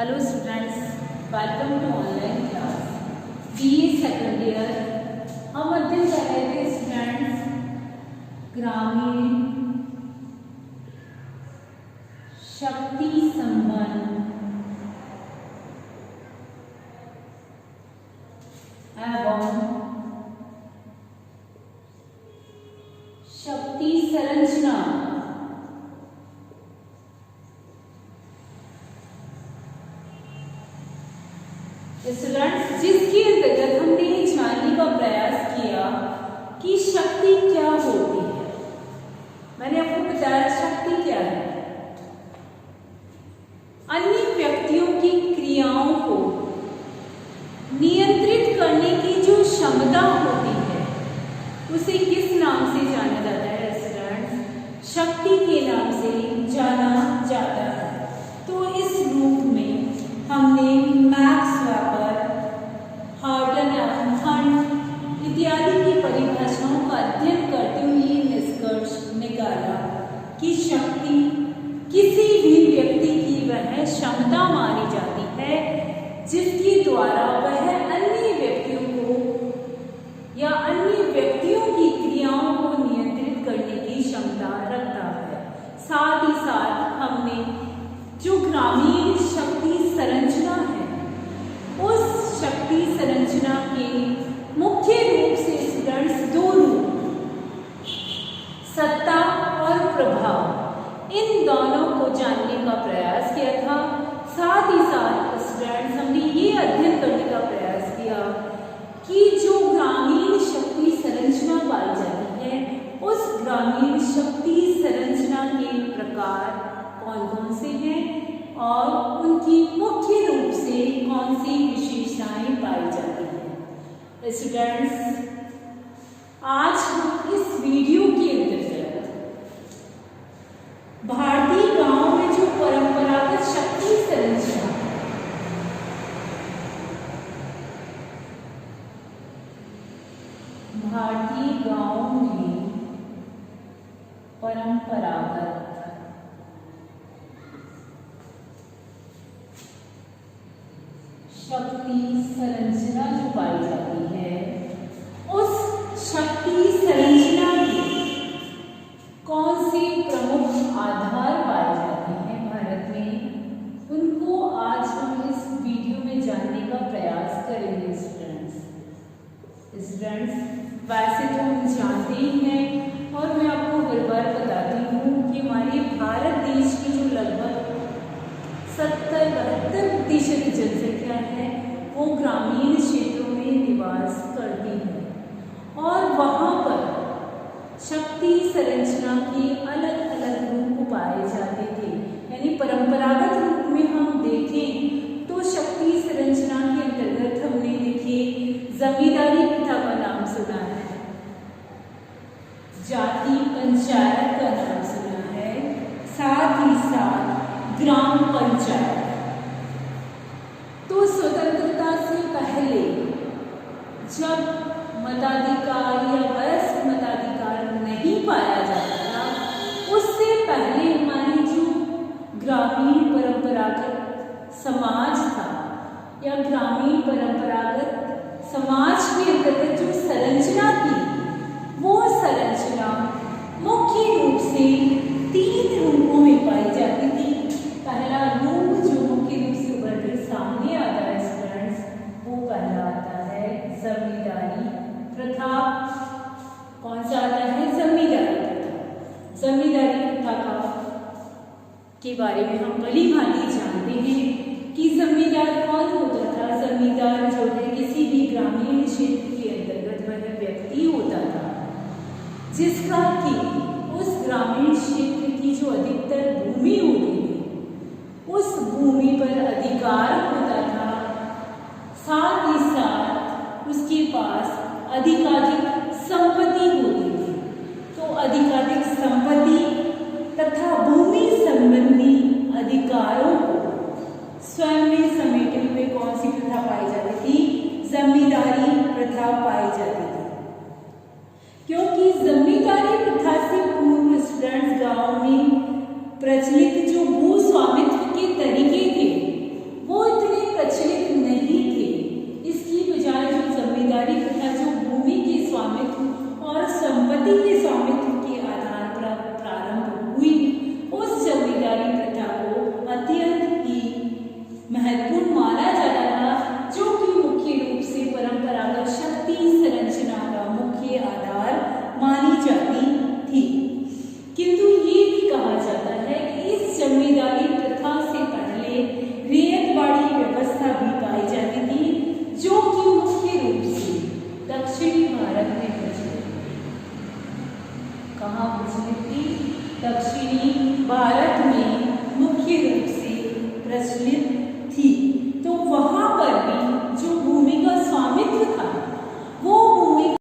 Hello students, welcome to online class BA second year. हम अध्ययन कर रहे थे स्टूडेंट्स ग्रामीण शक्ति संबंध एवं शक्ति संरचना स्टूडेंट्स, जिसके अंतर्गत हमने ये जानने का प्रयास किया कि शक्ति क्या होती है। मैंने आपको बताया शक्ति क्या है। अन्य व्यक्तियों की क्रियाओं को नियंत्रित करने की जो क्षमता होती है उसे किस नाम से जाना जाता है स्टूडेंट्स? शक्ति के नाम से जाना जाता है। तो इस रूप में हमने मैक्स वेबर, हार्टन एवं हंट इत्यादि की परिभाषाओं का अध्ययन करते हुए ये निष्कर्ष निकाला कि शक्ति किसी भी व्यक्ति की वह क्षमता मानी जाती है जिसके द्वारा वह अन्य व्यक्तियों को या अन्य व्यक्तियों की क्रियाओं को नियंत्रित करने की क्षमता रखता है। साथ ही साथ हमने जो ग्रामीण शक्ति संरचना है उस शक्ति संरचना के मुख्य रूप से स्टूडेंट्स दो रूप सत्ता और प्रभाव, इन दोनों को जानने का प्रयास किया था। साथ ही साथ स्टूडेंट्स हमने ये अध्ययन करने का प्रयास किया कि जो ग्रामीण शक्ति संरचना पाई जाती है उस ग्रामीण शक्ति संरचना के प्रकार कौन कौन से हैं और उनकी मुख्य रूप से कौन सी विशेषताएं पाई जाती हैं। स्टूडेंट्स, आज हम इस वीडियो के अंतर्गत भारतीय गांव में जो परंपरागत शक्ति संरचना भारतीय गांव में परंपरागत शक्ति संरचना जो पाई जाती है उस शक्ति संरचना के कौन से प्रमुख आधार पाए जाते हैं भारत में, उनको आज हम इस वीडियो में जानने का प्रयास करेंगे। स्टूडेंट्स, वैसे तो हम जानते ही हैं और मैं आपको हर बार बताती हूँ कि हमारे भारत देश की जो लगभग 70-72% जनसंख्या है वो ग्रामीण क्षेत्रों में निवास करती है और वहाँ पर शक्ति संरचना के अलग अलग रूप पाए जाते थे। यानी परंपरागत रूप में हम देखें तो शक्ति संरचना के अंतर्गत हमने देखिए जमींदारी प्रथा का नाम सुना है, जाति पंचायत का नाम सुना है, साथ ही साथ ग्राम पंचायत। तो स्वतंत्रता से पहले जब मताधिकार या वयस्क मताधिकार नहीं पाया जाता था, उससे पहले हमारी जो ग्रामीण परंपरागत समाज था या ग्रामीण परंपरागत समाज के अंतर्गत जो संरचना थी वो संरचना मुख्य रूप से 3 रूपों में पाई जाती थी। पहला रूप जो मुख्य रूप से उभर के सामने आता है स्टूडेंट्स, वो पहला आता है जमींदारी प्रथा। कौन सा आता है? जमींदारी प्रथा। जमींदारी प्रथा के बारे में हम भली भांति जानते हैं कि जमींदार कौन होता था। जमींदार जो है किसी भी ग्रामीण क्षेत्र के अंतर्गत वह व्यक्ति होता था जिसका कि उस ग्रामीण क्षेत्र की जो अधिकतर भूमि होती थी उस भूमि पर अधिकार होता था। साथ ही साथ उसके पास अधिकाधिक संपत्ति होती थी। तो अधिकाधिक संपत्ति तथा भूमि संबंधी अधिकारों को स्वयं में समेटे हुए कौन सी प्रथा पाई जाती थी? जमींदारी प्रथा पाई जाती थी। क्योंकि जमींदारी प्रथा से हुई, उस जमींदारी प्रथा को अत्यंत ही महत्वपूर्ण माना जाता था, जो कि मुख्य रूप से परंपरागत शक्ति संरचना का मुख्य आधार मानी जाती थी। किंतु ये भी कहा जाता है कि इस जमींदारी प्रथा से पहले रेयतवाड़ी व्यवस्था भी पाई जाती थी, जो कि मुख्य रूप से दक्षिणी भारत में प्रचलित थी। कहाँ प्रचलित थी? दक्षिणी भारत में मुख्य रूप से प्रचलित थी। तो वहां पर भी जो भूमि का स्वामित्व था, वो भूमि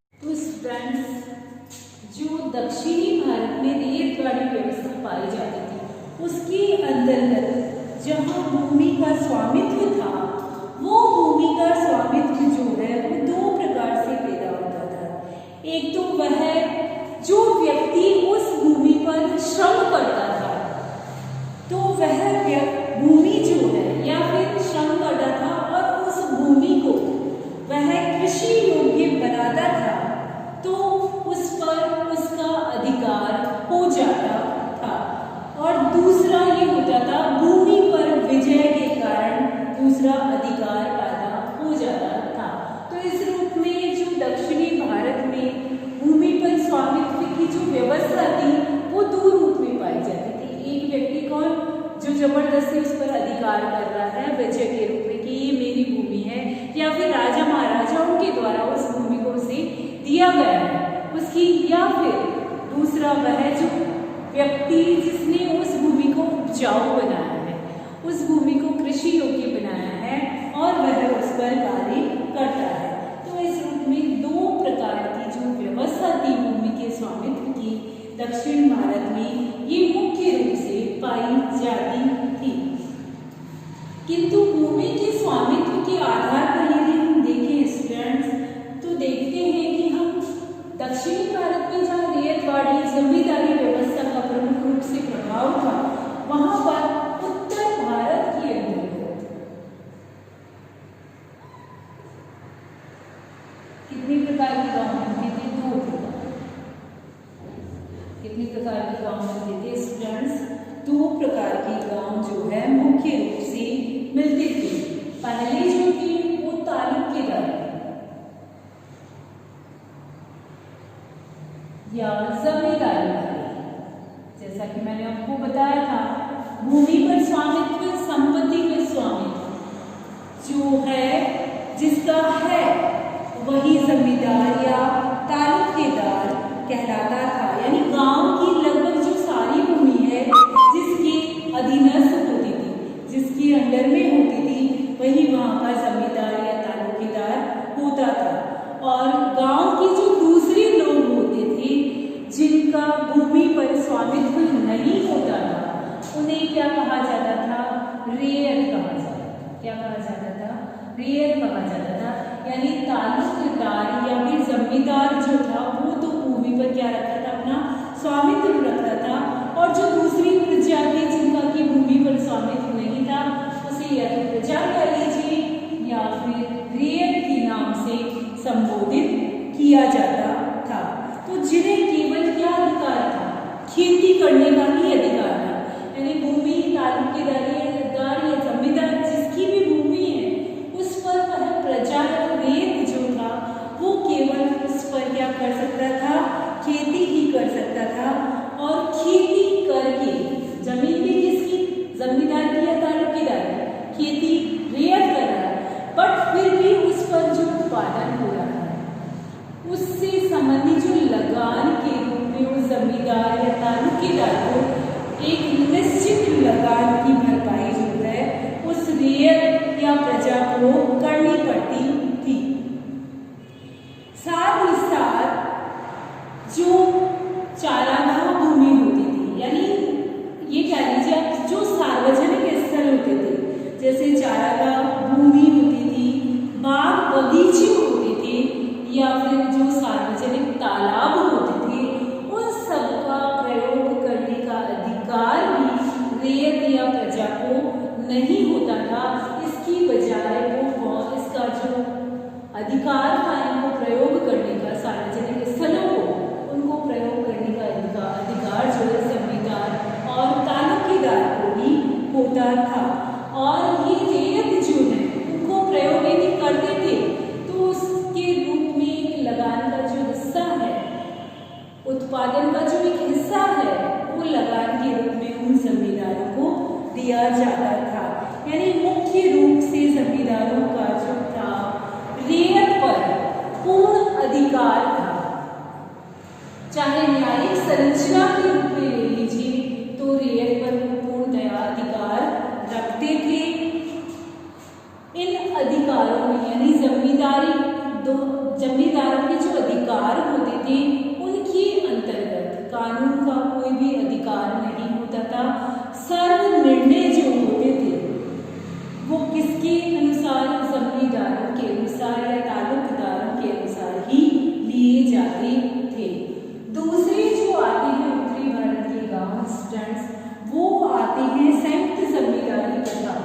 जो दक्षिणी भारत में रेतवाड़ी व्यवस्था पाई जाती थी, उसके अंतर्गत जहां भूमि का स्वामित्व था, वो भूमि का स्वामित्व जो है वो दो प्रकार से पैदा होता था। एक तो वह जो व्यक्ति उस भूमि पर श्रम करता था, तो वह भूमि जो है या फिर श्रम करता था और उस भूमि को वह कृषि योग्य बनाता था, तो उस पर उसका अधिकार हो जाता था। और दूसरा ये होता था, भूमि पर विजय के कारण दूसरा अधिकार पैदा हो जाता था। तो इस रूप में जो दक्षिणी भारत में भूमि पर स्वामित्व की जो व्यवस्था थी, वो दो रूप में पाई जाती थी। एक व्यक्ति कौन, जो जबरदस्ती उस पर अधिकार कर रहा है विजय के रूप में कि ये मेरी भूमि है, या फिर राजा महाराजाओं के द्वारा उस भूमि को उसे दिया गया है उसकी, या फिर दूसरा वह जो व्यक्ति जिसने उस भूमि को उपजाऊ बनाया है, उस भूमि को कृषि योग्य बनाया है और वह उस पर कार्य करता है। तो इस रूप में दो प्रकार की जो व्यवस्था थी भूमि के स्वामित्व की दक्षिण भारत में, ये मुख्य रूप से पाई जाती थी। किंतु भूमि के स्वामित्व के आधार पर यदि हम देखें स्टूडेंट्स, तो देखते हैं कि हम दक्षिणी भारत में जहाँ रेतवाड़ी जमींदारी व्यवस्था का प्रमुख रूप से प्रभाव था, वहां पर उत्तर भारत के अंतर्गत कितनी प्रकार के गांव बनते थे? दो प्रकार। कितनी प्रकार के गांव बनते थे स्टूडेंट्स? दो प्रकार के गांव जो है मुख्य रूप से मिलते थे। पहले जो थे वो तालुकेदार या जमींदारी वाले, जैसा कि मैंने आपको बताया था, भूमि पर स्वामित्व, संपत्ति पर स्वामित्व जो है जिसका है वही जमींदार या तालुकेदार कहलाता था। यानी गांव की लगभग जो सारी भूमि है जिसके अधीनस्थ होती थी, जिसकी अंडर में होती थी, वही वहां का जमींदार या तालुकेदार होता था। और गांव के जो दूसरे लोग होते थे जिनका भूमि पर स्वामित्व नहीं होता था, उन्हें क्या कहा जाता था? रेयत कहा जाता था। क्या कहा जाता था? रेयत कहा जाता था। यानी तालुकेदार या फिर जमींदार जो था वो तो भूमि पर क्या रखता था? अपना स्वामित्व रखता था, और जो दूसरी प्रजा थी जिनका की भूमि पर स्वामित्व नहीं था, उसे या तो प्रजा कह लीजिए या फिर रेयत के नाम से संबोधित किया जाता था। तो जिन्हें केवल क्या अधिकार था? खेती करने का ही अधिकार था। यानी भूमि तालुकेदार या जमींदार जिसकी भी भूमि है, उस पर वह प्रजा रेत जो था वो केवल उस पर क्या कर सकता था? खेती ही कर सकता था। और खेती करके जमीन भी किसकी? जमींदार की या तालुकेदार की? खेती रेयत कर रहा है, बट फिर भी उस पर जो उत्पादन हो रहा है उससे संबंधित जो लगान के रूप में उस जमींदार या तालुकेदार को एक निश्चित लगान की भरपाई जो है उस रेयत या प्रजा को करनी पड़ती थी। साथ ही साथ जो चारागाह भूमि होती थी, यानी ये कह लीजिए आप जो सार्वजनिक स्थल होते थे, जैसे चारागाह भूमि होती थी, बाग बगीचे होते थे, या फिर जो सार्वजनिक तालाब होते थे, उन सब का प्रयोग करने का अधिकार भी रेयत या प्रजा को नहीं होता था। इसकी बजाय वो इसका जो अधिकार था इनको प्रयोग करने का, सार्वजनिक स्थलों को उनको प्रयोग करने का अधिकार जो है जमींदार किया जाता था। यानी मुख्य रूप से जमींदारों का जो था रेत पर पूर्ण अधिकार था। चाहे न्यायिक संरचना के रूप में ले लीजिए तो रेत पर पूर्ण अधिकार रखते थे। इन अधिकारों में यानी जमींदारों के जो अधिकार होते थे उनके अंतर्गत कानून का कोई भी अधिकार नहीं होता था। सर्व निर्णय जो होते थे वो किसके अनुसार, जमींदारों के अनुसार या तालुकदारों के अनुसार ही लिए जाते थे। दूसरे जो आते हैं उत्तरी भारत के गांव स्टूडेंट्स, वो आते हैं संयुक्त जमींदारी प्रथा।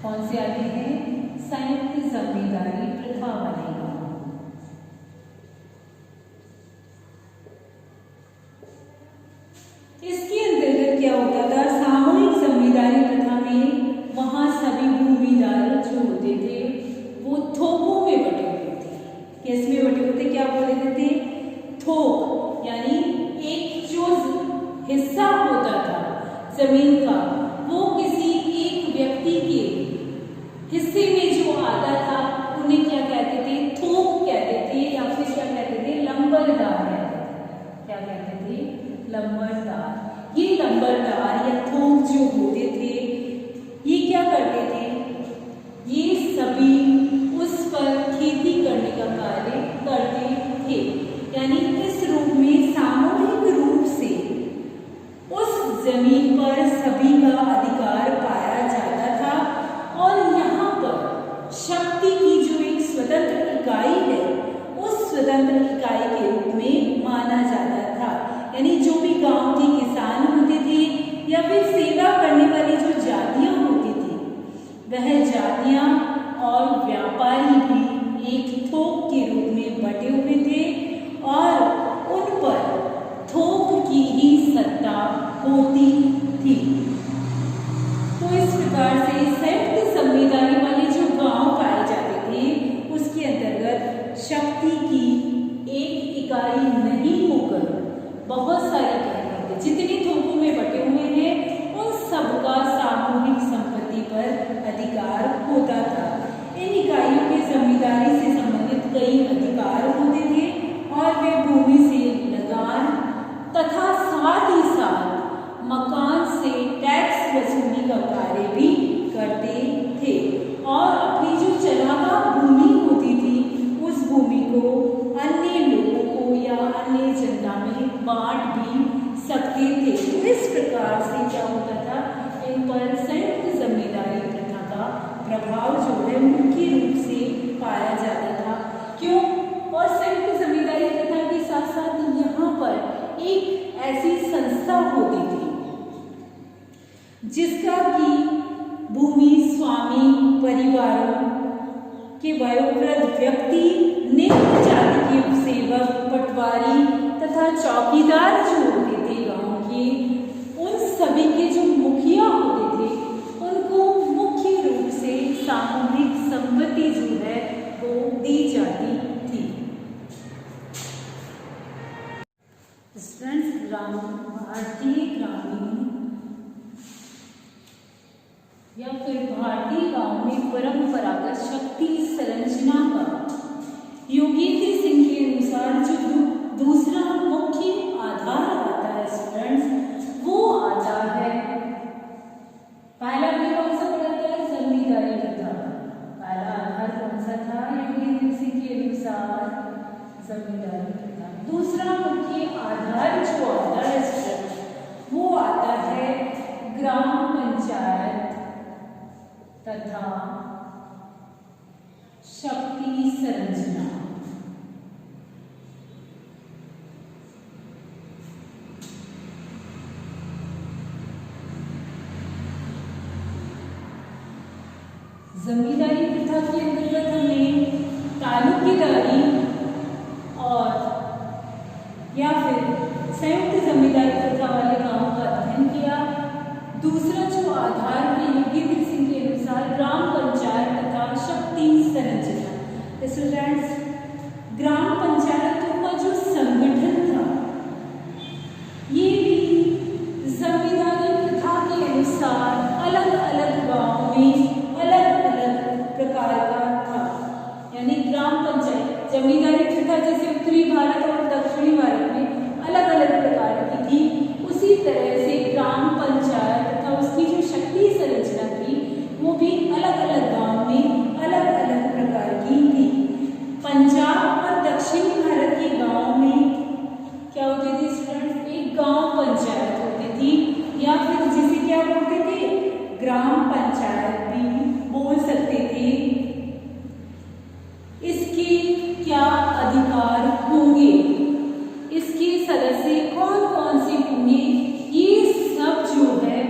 कौन से आते हैं? संयुक्त जमींदारी प्रथा वाले गांव। इसके अंतर्गत क्या होता था? सामूहिक जमींदारी प्रथा में वहां सभी भूमिदार जो होते थे वो थोकों में बटे हुए थे। किस में बटे हुए थे? क्या बोले थे? थोक। यानी एक जो हिस्सा होता था जमीन का वो किसी एक व्यक्ति के हिस्से में जो आता था उन्हें क्या कहते थे? थोक कहते थे, या फिर क्या कहते थे? लंबरदार कहते थे। क्या कहते थे? लंबरदार। ये लंबरदार या थोक जो होते थे ये क्या करते थे? ये सभी उस पर खेती करने का कार्य करते थे। यानी इस रूप में सामूहिक रूप से उस जमीन पर सभी का अधिकार पाया जाता था। और यहाँ पर शक्ति की जो एक स्वतंत्र इकाई है उस स्वतंत्र इकाई के रूप में माना जाता था। यानी जो भी गांव के किसान होते थे या फिर सेवा करने वाली जो जातियां होती थी वह जातियां और व्यापारी भी एक थोक के रूप में बटे हुए थे और उन पर थोक की ही सत्ता होती थी। तो इस प्रकार से संयुक्त जमींदारी वाले जो गांव पाए जाते थे उसके अंतर्गत शक्ति की एक इकाई नहीं होकर बहुत सारे इकाइयां थे। जितने थोकों में बटे हुए हैं उन सबका सामूहिक संपत्ति पर अधिकार होता था। इन इकाइयों के जमींदारी से संबंधित कई अधिकार होते थे और वे भूमि से लगान तथा साथ ही साथ मकान से टैक्स वसूली का कार्य भी करते थे। और अपनी जो चरागाह भूमि होती थी उस भूमि को अन्य लोगों को या अन्य जनता में बांट भी सकते थे। तो इस प्रकार से क्या होता था? इन पर संयुक्त जमींदारी प्रथा का प्रभाव जो है मुख्य रूप से पाया जाता था। क्यों? और संयुक्त जमींदारी प्रथा के साथ साथ यहाँ पर एक ऐसी संस्था होती थी जिसका कि भूमि स्वामी परिवारों के वयोवृद्ध व्यक्ति, निम्न जाति के सेवक, पटवारी तथा चौकीदार जो होते थे गांव के, उन सभी के जो मुखिया होते थे उनको मुख्य रूप से सामूहिक संपत्ति जो है वो दी जाती थी। स्टूडेंट्स, भारतीय ग्रामीण या फिर भारतीय गांव में परंपरागत शक्ति संरचना का योगेंद्र सिंह के अनुसार जो दूसरा मुख्य आधार आता है स्टूडेंट्स, वो आता है, पहला भी कौन सा पढ़ा था? जमींदारी प्रथा। पहला आधार कौन सा था? योगेंद्र सिंह के अनुसार जमींदारी प्रथा। दूसरा मुख्य आधार जो आता है स्टूडेंट्स वो आता है ग्राम पंचायत तथा शक्ति संरचना। जमींदारी प्रथा के अंतर्गत हमने तालुकेदारी और या फिर संयुक्त जमींदारी प्रथा वाले गांवों का अध्ययन किया। दूसरा जो आधार है योगेंद्र सिंह के अनुसार ग्राम पंचायत तथा शक्ति संरचना। स्टूडेंट्स, ग्राम पंचायतों का जो संगठन था ये भी थी स्टूडेंट्स? एक गांव पंचायत होती थी, या फिर जिसे क्या बोलते थे, ग्राम पंचायत भी बोल सकते थे। इसके क्या अधिकार होंगे, इसके सदस्य कौन कौन से होंगे, ये सब जो है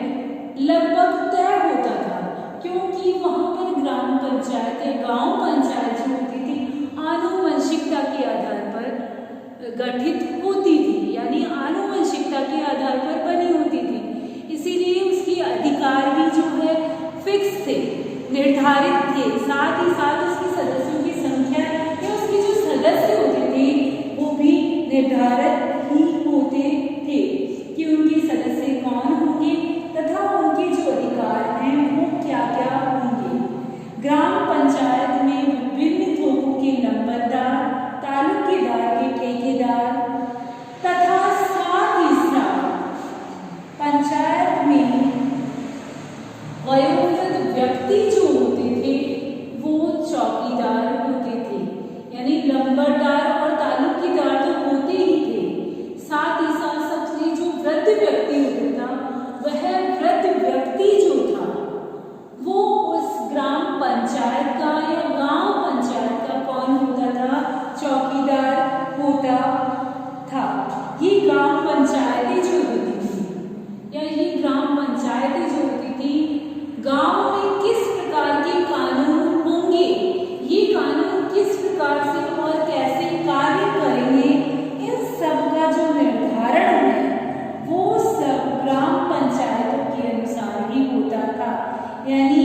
लगभग तय होता था, क्योंकि वहां पर ग्राम पंचायत या गांव पंचायत जो होती थी आनुवंशिकता के आधार पर गठित होती थी, यानी आनुवंशिकता के आधार पर बनी होती थी। इसीलिए उसके अधिकार भी जो है फिक्स थे, निर्धारित थे। साथ ही साथ उसके सदस्यों की संख्या या उसके जो सदस्य होते थे वो भी निर्धारित ही होते थे कि उनके सदस्य कौन होंगे तथा उनके जो अधिकार हैं वो क्या क्या होंगे। ग्राम पंचायत में विभिन्न थोकों के नंबरदार, तालुकेदार के ठेकेदार तथा साथ ही साथ पंचायत में वयोवृद्ध व्यक्ति जो होते थे वो चौकीदार होते थे, यानी नंबरदार और तालुकेदार तो होते ही थे। साथ ही साथ सबसे जो वृद्ध व्यक्ति होता था वह वृद्ध व्यक्ति जो था वो उस ग्राम पंचायत का या गांव पंचायत का कौन होता था, चौकीदार होता था। ये ग्राम पंचायतें जो होती थी या ये ग्राम पंचायतें जो होती थी, गांव में किस प्रकार के कानून होंगे, ये कानून किस प्रकार से और कैसे कार्य करेंगे, इन सब का जो निर्धारण है वो सब ग्राम पंचायतों के अनुसार ही होता था। यानी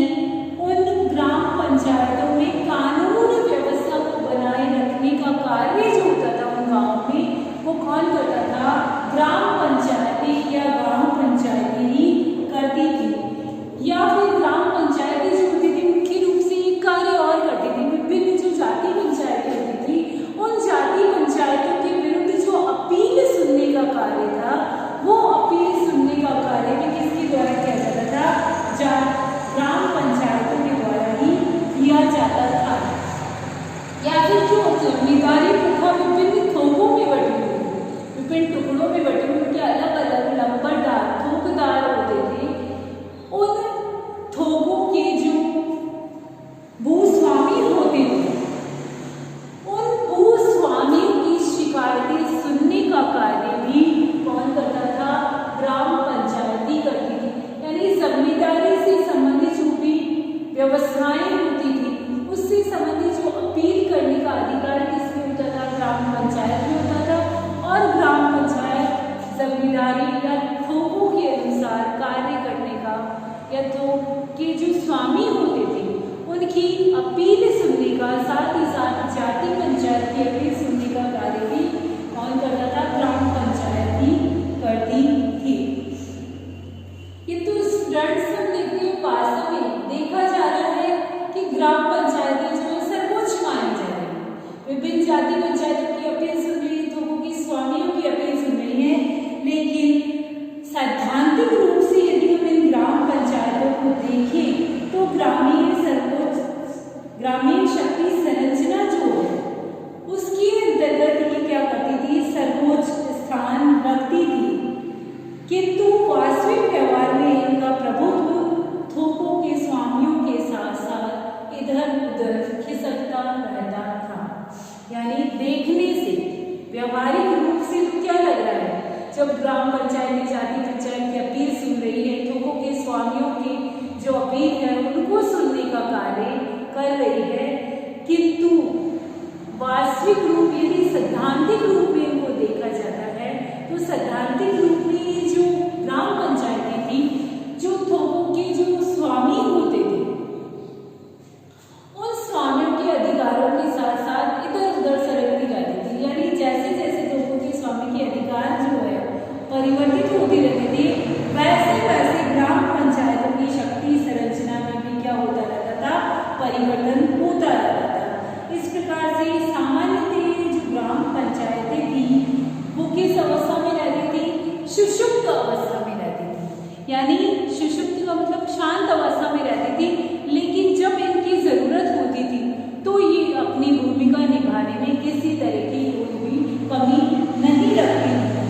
उन ग्राम पंचायतों में कानून व्यवस्था को बनाए रखने का कार्य जो होता था उन गाँव में वो कौन करता था, ग्राम पंचायतें या गांव पंचायतें ही करती थी। या फिर ग्राम पंचायतें जो होती थी मुख्य रूप से एक कार्य और करती थी, विभिन्न जो जाति पंचायतें होती थी उन जाति पंचायतों के विरुद्ध जो अपील सुनने का कार्य था वो अपील सुनने का कार्य भी किसके द्वारा किया जाता था, ग्राम पंचायतों के द्वारा ही किया जाता था। या फिर जो जमींदारी प्रथा विभिन्न थोकों में बटी हुई, विभिन्न टुकड़ों में बटी हुई, उनके अलग अलग नंबरदार थोकदार होते थे। उन थोकों के जो भूस्वामी होते थे उन भूस्वामियों की शिकायतें सुनने का कार्य भी कौन करता था, ग्राम पंचायत ही करती थी। यानी जमींदारी से संबंधित जो भी व्यवस्थाएं होती थी उससे संबंधित जो अपील करने का अधिकार किसमें होता था, ग्राम पंचायत में होता था। और ग्राम पंचायत जमींदारी या थोकों के अनुसार कार्य करने का या थोक के जो स्वामी होते थे उनकी अपील सुनने का, साथ ही साथ जाति पंचायत की अपील सुनने का कार्य भी कौन करता था, ग्राम पंचायत ही करती थी। ये तो स्टूडेंट्स हम देखते हैं वास्तव में देखा जा रहा है कि ग्राम पंचायतें जो है सर्वोच्च मानी जा रही है। विभिन्न जाति पंचायतों की अपील सुन रही है, थोकों की स्वामियों की अपील सुन रही है, लेकिन सैद्धांतिक रूप से यदि हम इन ग्राम पंचायतों को देखें तो ग्रामीण शक्ति संरचना जो है उसके अंतर्गत ये क्या करती थी, सर्वोच्च स्थान रखती थी। किंतु वास्तविक व्यवहार में इनका प्रभुत्व थोकों के स्वामियों के साथ साथ इधर उधर खिसकता रहता था। यानी देखने से व्यवहारिक रूप से तो क्या लग रहा है, जब ग्राम पंचायत जाति पंचायत की अपील सुन रही है, थोकों के स्वामियों की जो अपील है उनको सुनने का कार्य कर रही है, किंतु वास्तविक रूप यदि सैद्धांतिक रूप में इनको देखा जाता है तो सैद्धांतिक रूप में ये जो ग्राम पंचायतें थी, जो थोकों के जो स्वामी होते थे उन स्वामियों के अधिकारों के साथ साथ इधर उधर सरकती जाती थी। यानी जैसे जैसे थोकों के स्वामी के अधिकार जो है परिवर्तित होते रहते थे, वैसे वैसे ग्राम पंचायतों की शक्ति संरचना में भी क्या होता रहता था, परिवर्तन होता रहता था। इस प्रकार से सामान्यतः जो ग्राम पंचायतें थी वो किस अवस्था में रहती थी, सुषुप्त अवस्था में रहती थी। यानी सुषुप्त का मतलब शांत अवस्था में रहती थी, लेकिन जब इनकी जरूरत होती थी तो ये अपनी भूमिका निभाने में किसी तरह की कोई भी कमी नहीं रखती थी।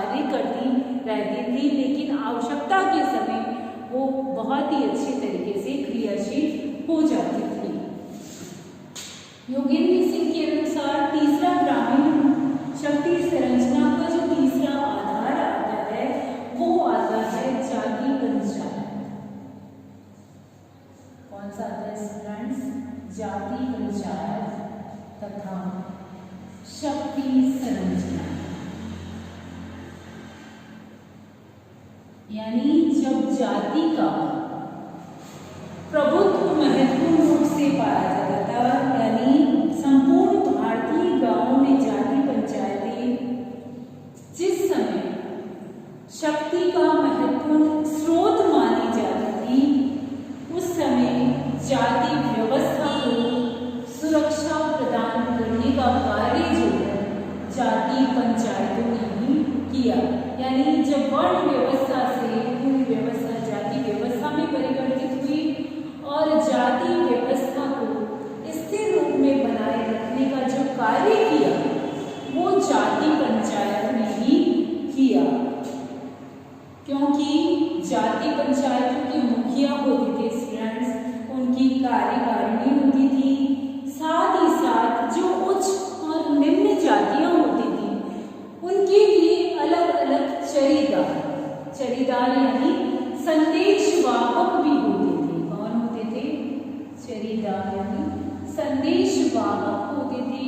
कार्य करती रहती थी, लेकिन आवश्यकता के समय वो बहुत ही अच्छे तरीके से क्रियाशील हो जाती थी। योगेंद्र सिंह के अनुसार तीसरा ग्रामीण शक्ति संरचना का जो तीसरा आधार आता है वो आता है जाति पंचायत। कौन सा आता है स्टूडेंट्स? जाति पंचायत तथा शक्ति संरचना। यानी जब जाति का प्रभुत्व महत्वपूर्ण रूप से पाया जाता था, यानी संपूर्ण भारतीय गांवों में जाति पंचायतें जिस समय शक्ति का महत्वपूर्ण स्रोत मानी जाती थी, उस समय जाति व्यवस्था को सुरक्षा प्रदान करने का कार्य जो है जाति पंचायतों ने ही किया। यानी जब वर्ण व्यवस्था से पूरी व्यवस्था जाति व्यवस्था में परिवर्तित हुई और जाति व्यवस्था को स्थिर रूप में बनाए रखने का जो कार्य किया वो जाति पंचायत ने ही किया, क्योंकि जाति पंचायतों के मुखिया होते थे स्टूडेंट्स, उनकी कार्यकारिणी होती थी, साथ ही साथ जो उच्च और निम्न जातियां होती थी उनके लिए अलग अलग चरीदार यानी संदेश वाहक भी होते थे। कौन होते थे? चरीदार यानी संदेश वाहक होते थे।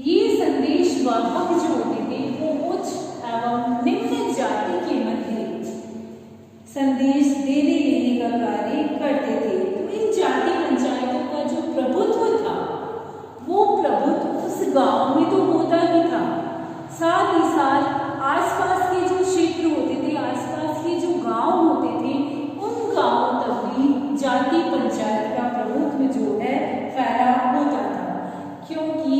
ये संदेश वाहक जो होते थे वो उच्च एवं निम्न जाति के मध्य संदेश देने लेने का कार्य करते थे। तो इन जाति पंचायतों का जो प्रभुत्व था वो प्रभुत्व उस गांव में तो होता ही था, साथ ही साथ आसपास के जो क्षेत्र होते थे, आसपास के जो गांव होते थे, उन गांवों तक भी जाति पंचायत का प्रभुत्व जो है फैला होता था, क्योंकि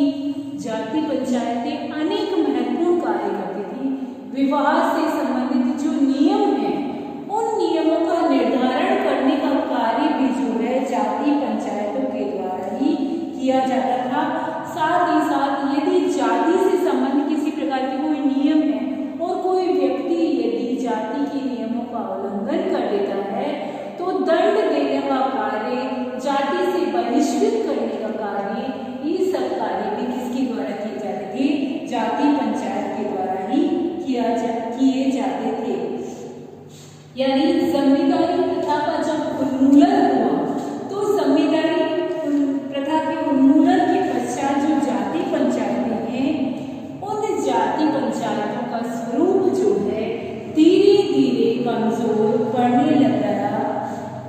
जाति पंचायतें अनेक महत्वपूर्ण कार्य करती थी। विवाह से संबंधित जो नियम है उन नियमों का निर्धारण करने का कार्य भी जो है जाति पंचायतों के द्वारा ही किया जाता था। साथ ही साथ यदि जाति से संबंधित किसी प्रकार के कोई नियम है और कोई व्यक्ति यदि जाति के नियमों का उल्लंघन कर देता है तो दंड देने का कार्य, जाति से बहिष्कृत करने का कार्य, ये सब कार्य भी किसके द्वारा किए जाते थे? जाति पंचायत के द्वारा ही किए जाते थे। यानी जमींदारी प्रथा का जब उन्मूलन हुआ तो जमींदारी प्रथा के उन्मूलन के पश्चात जो जाति पंचायतें हैं उन जाति पंचायतों का स्वरूप जो है धीरे धीरे कमजोर पड़ने लग गया।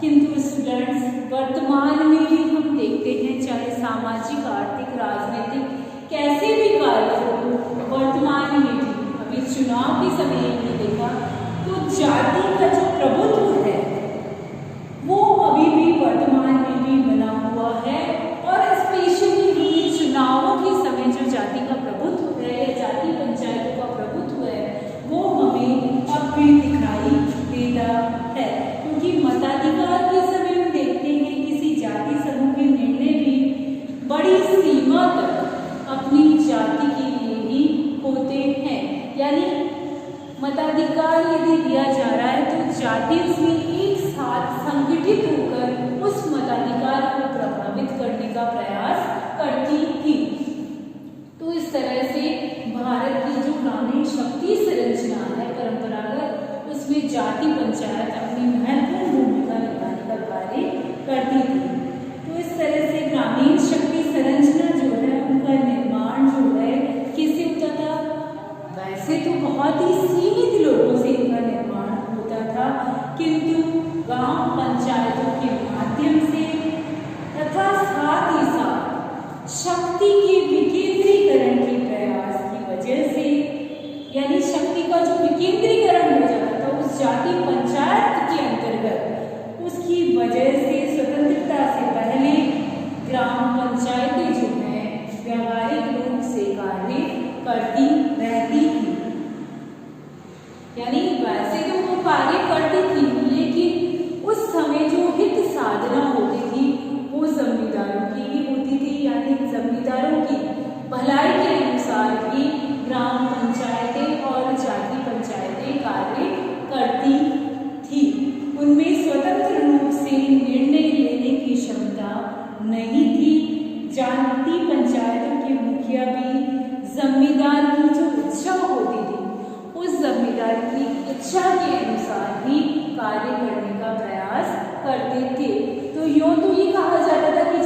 किंतु स्टूडेंट्स वर्तमान में भी हम देखते हैं, चाहे सामाजिक आर्थिक राजनीतिक कैसे भी कार्य हो, वर्तमान में भी अभी चुनाव के समय हमने देखा तो जाति का जो प्रभुत्व है वो अभी भी वर्तमान में भी बना हुआ है। और स्पेशली ये चुनावों के समय जो जाति का प्रभुत्व है या जाति पंचायतों का प्रभुत्व है वो हमें अब भी दिखाई देता है, क्योंकि मताधिकार के समय हम देखते हैं किसी जाति समूह के निर्णय भी बड़ी सीमा तक अपनी जाति के लिए ही होते हैं। यानी मताधिकार यदि दिया जा रहा है तो जाति उसमें एक साथ संगठित होकर उस मताधिकार को प्रभावित करने का प्रयास करती थी। तो इस तरह से भारत की जो ग्रामीण शक्ति संरचना है परंपरागत, उसमें जाति पंचायत अपनी महत्वपूर्ण भूमिका निभाने का कार्य करती थी। तो इस तरह से ग्रामीण शक्ति संरचना जो है उनका निर्माण जो है किससे होता था? वैसे तो बहुत ही सीमित लोगों से इनका निर्माण होता था, किंतु गांव पंचायतों के माध्यम से तथा साथ ही साथ शक्ति के विकेंद्रीकरण के प्रयास की वजह से, यानी शक्ति का जो विकेंद्रीकरण हो जाता था उस जाति पंचायत के अंतर्गत, उसकी वजह से स्वतंत्रता से पहले ग्राम पंचायतें जो है व्यावहारिक रूप से कार्य करती रहती थी। यानी वैसे तो वो कार्य करती थी, लेकिन उस समय जो हित साधना होती थी वो जमींदारों की ही होती थी। यानी जमींदारों की भलाई के अनुसार ही ग्राम पंचायतें और जाति इच्छा होती थी उस जमींदार की इच्छा के अनुसार ही कार्य करने का प्रयास करते थे। तो यूं तो ये कहा जाता था कि